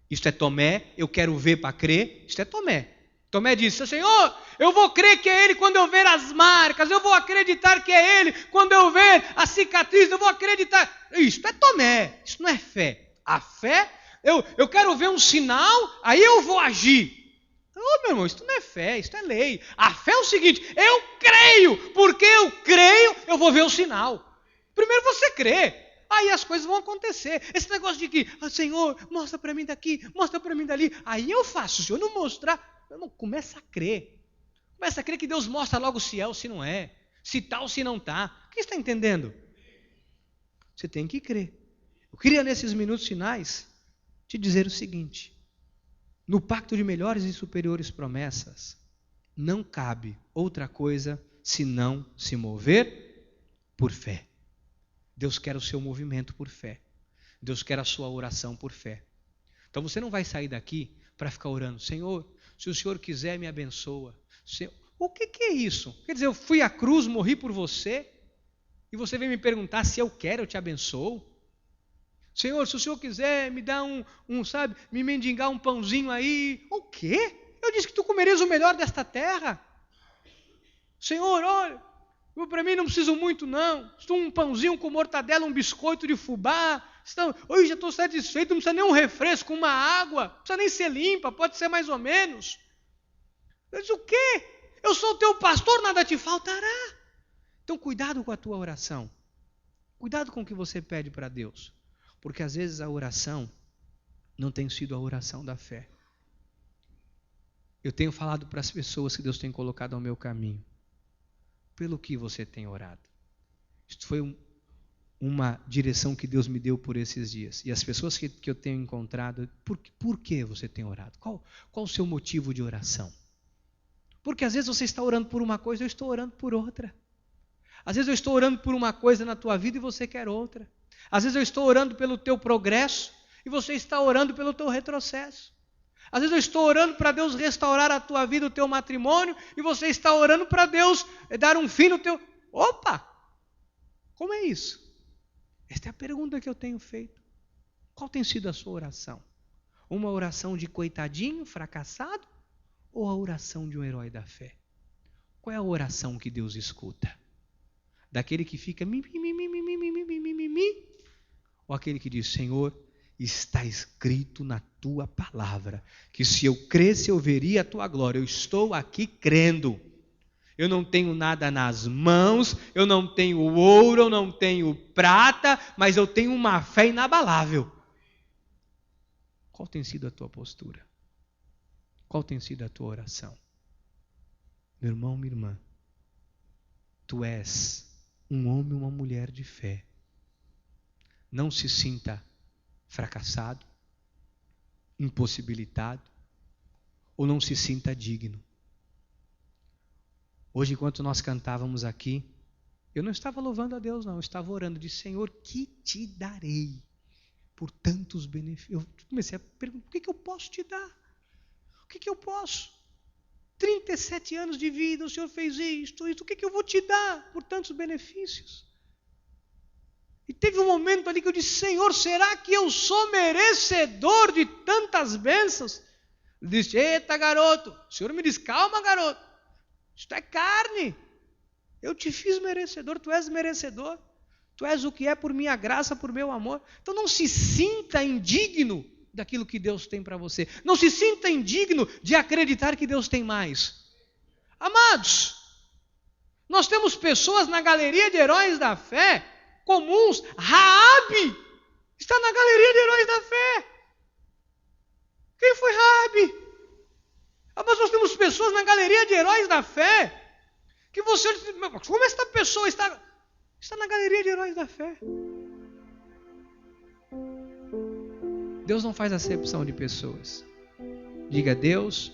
S1: Isto é Tomé, eu quero ver para crer. Isto é Tomé. Tomé disse, Senhor, eu vou crer que é Ele quando eu ver as marcas, eu vou acreditar que é Ele quando eu ver a cicatriz, eu vou acreditar. Isto é Tomé, isso não é fé. A fé, eu quero ver um sinal, aí eu vou agir. Meu irmão, isso não é fé, isso é lei. A fé é o seguinte, eu creio, porque eu creio, eu vou ver o sinal. Primeiro você crê. Aí as coisas vão acontecer. Esse negócio de que, Senhor, mostra para mim daqui, mostra para mim dali. Aí eu faço, se eu não mostrar, eu não começo a crer. Começa a crer que Deus mostra logo se é ou se não é. Se tá ou se não tá. O que você está entendendo? Você tem que crer. Eu queria nesses minutos finais te dizer o seguinte. No pacto de melhores e superiores promessas, não cabe outra coisa senão se mover por fé. Deus quer o seu movimento por fé. Deus quer a sua oração por fé. Então você não vai sair daqui para ficar orando, Senhor, se o Senhor quiser, me abençoa. Senhor, o que é isso? Quer dizer, eu fui à cruz, morri por você, e você vem me perguntar se eu quero, eu te abençoo? Senhor, se o Senhor quiser, me dá sabe, me mendigar um pãozinho aí. O quê? Eu disse que tu comerias o melhor desta terra. Senhor, olha, para mim não preciso muito não. Um pãozinho com mortadela, um biscoito de fubá. Hoje já estou satisfeito, não precisa nem um refresco, uma água. Não precisa nem ser limpa, pode ser mais ou menos. Eu disse, o quê? Eu sou o teu pastor, nada te faltará. Então cuidado com a tua oração. Cuidado com o que você pede para Deus, porque às vezes a oração não tem sido a oração da fé. Eu tenho falado para as pessoas que Deus tem colocado ao meu caminho: pelo que você tem orado? Isto foi uma direção que Deus me deu por esses dias. E as pessoas que eu tenho encontrado, por que você tem orado? Qual o seu motivo de oração? Porque às vezes você está orando por uma coisa, eu estou orando por outra. Às vezes eu estou orando por uma coisa na tua vida e você quer outra. Às vezes eu estou orando pelo teu progresso e você está orando pelo teu retrocesso. Às vezes eu estou orando para Deus restaurar a tua vida, o teu matrimônio, e você está orando para Deus dar um fim no teu... Opa! Como é isso? Esta é a pergunta que eu tenho feito. Qual tem sido a sua oração? Uma oração de coitadinho, fracassado? Ou a oração de um herói da fé? Qual é a oração que Deus escuta? Daquele que fica ou aquele que diz: Senhor, está escrito na tua palavra que se eu cresce eu veria a tua glória. Eu estou aqui crendo. Eu não tenho nada nas mãos, eu não tenho ouro, eu não tenho prata, mas eu tenho uma fé inabalável. Qual tem sido a tua postura? Qual tem sido a tua oração? Meu irmão, minha irmã, tu és um homem ou uma mulher de fé. Não se sinta fracassado, impossibilitado, ou não se sinta digno. Hoje, enquanto nós cantávamos aqui, eu não estava louvando a Deus, não. Eu estava orando, de Senhor, que te darei por tantos benefícios. Eu comecei a perguntar: o que eu posso te dar? O que eu posso? 37 anos de vida, o Senhor fez isto, o que eu vou te dar por tantos benefícios? E teve um momento ali que eu disse: Senhor, será que eu sou merecedor de tantas bênçãos? Ele disse: eita, garoto. O Senhor me disse: calma, garoto. Isto é carne. Eu te fiz merecedor, tu és merecedor. Tu és o que é por minha graça, por meu amor. Então não se sinta indigno daquilo que Deus tem para você. Não se sinta indigno de acreditar que Deus tem mais. Amados, nós temos pessoas na galeria de heróis da fé comuns. Raabe está na galeria de heróis da fé. Quem foi Raabe? Mas nós temos pessoas na galeria de heróis da fé que você... Como esta pessoa está na galeria de heróis da fé? Deus não faz acepção de pessoas. Diga: Deus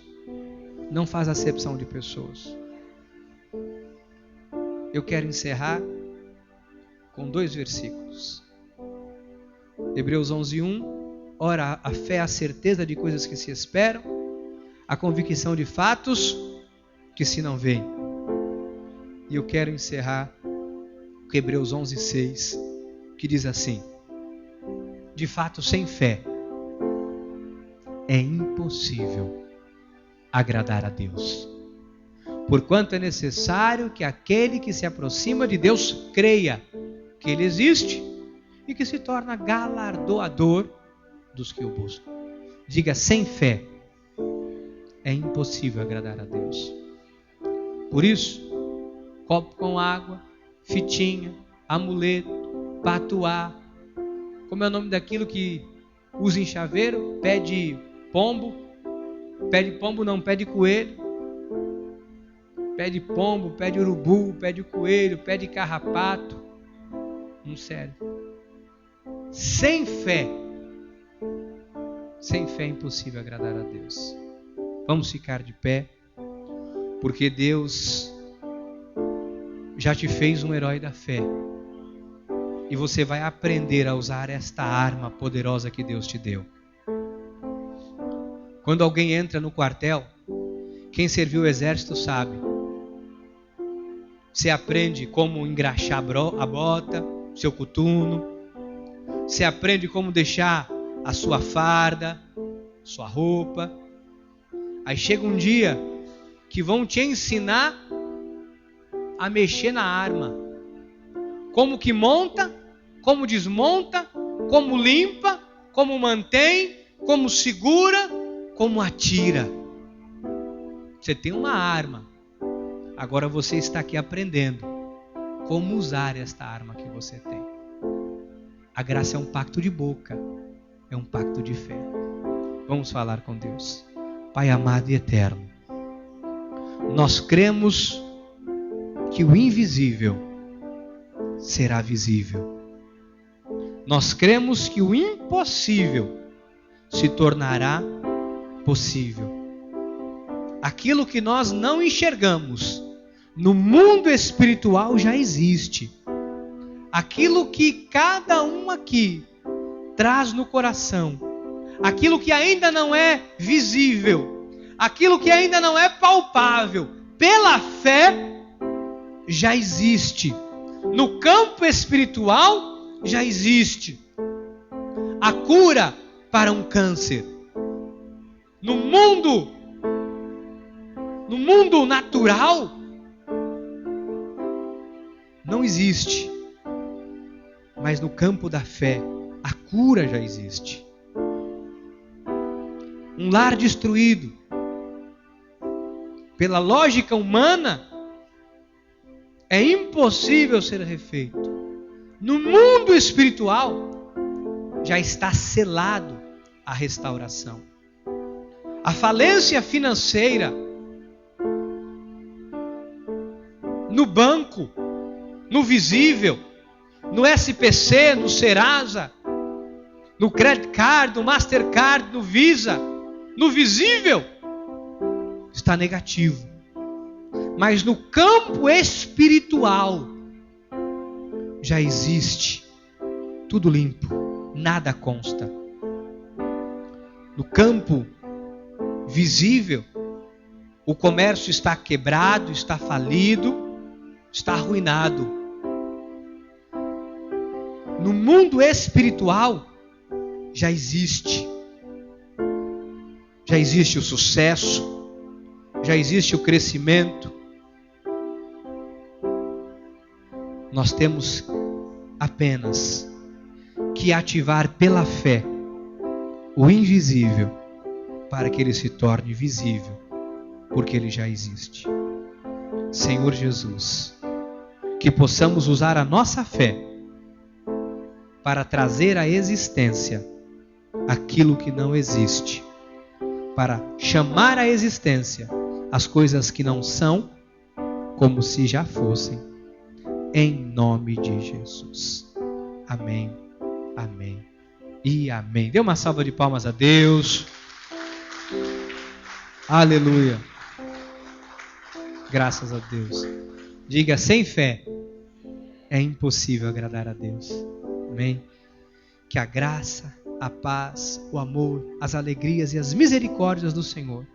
S1: não faz acepção de pessoas. Eu quero encerrar com 2 versículos. Hebreus 11:1. Ora, a fé é a certeza de coisas que se esperam, a convicção de fatos que se não veem. E eu quero encerrar com Hebreus 11:6, que diz assim: de fato, sem fé é impossível agradar a Deus, porquanto é necessário que aquele que se aproxima de Deus creia que Ele existe e que se torna galardoador dos que o buscam. Diga: sem fé é impossível agradar a Deus. Por isso, copo com água, fitinha, amuleto, patuá, como é o nome daquilo que usa em chaveiro? Pé de pombo. Pé de pombo não, pé de coelho. Pé de pombo, pé de urubu, pé de coelho, pé de carrapato. Sério. Sem fé é impossível agradar a Deus. Vamos ficar de pé, porque Deus já te fez um herói da fé. E você vai aprender a usar esta arma poderosa que Deus te deu. Quando alguém entra no quartel, quem serviu o exército sabe. Você aprende como engraxar a bota, seu coturno. Você aprende como deixar a sua farda, sua roupa. Aí chega um dia que vão te ensinar a mexer na arma. Como que monta, como desmonta, como limpa, como mantém, como segura, como atira. Você tem uma arma. Agora você está aqui aprendendo como usar esta arma que você tem. A graça é um pacto de boca, é um pacto de fé. Vamos falar com Deus. Pai amado e eterno, nós cremos que o invisível será visível. Nós cremos que o impossível se tornará possível. Aquilo que nós não enxergamos no mundo espiritual já existe. Aquilo que cada um aqui traz no coração, aquilo que ainda não é visível, aquilo que ainda não é palpável, pela fé já existe. No campo espiritual já existe. A cura para um câncer. No mundo natural não existe. Mas no campo da fé, a cura já existe. Um lar destruído pela lógica humana é impossível ser refeito. No mundo espiritual já está selado a restauração. A falência financeira no banco, no visível, no SPC, no Serasa, no Credit Card, no Mastercard, no Visa, no visível, está negativo. Mas no campo espiritual já existe tudo limpo, nada consta. No campo visível, o comércio está quebrado, está falido, está arruinado. No mundo espiritual já existe. Já existe o sucesso, já existe o crescimento. Nós temos apenas que ativar pela fé o invisível para que ele se torne visível, porque ele já existe. Senhor Jesus, que possamos usar a nossa fé para trazer à existência aquilo que não existe, para chamar à existência as coisas que não são como se já fossem, em nome de Jesus. Amém, amém e amém. Dê uma salva de palmas a Deus. Aleluia. Graças a Deus. Diga: sem fé é impossível agradar a Deus. Amém. Que a graça, a paz, o amor, as alegrias e as misericórdias do Senhor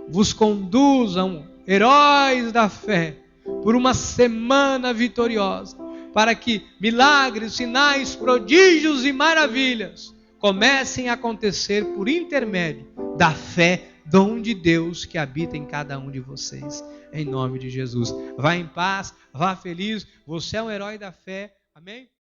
S1: vos conduzam, heróis da fé, por uma semana vitoriosa, para que milagres, sinais, prodígios e maravilhas comecem a acontecer por intermédio da fé, dom de Deus que habita em cada um de vocês, em nome de Jesus. Vá em paz, vá feliz, você é um herói da fé. Amém?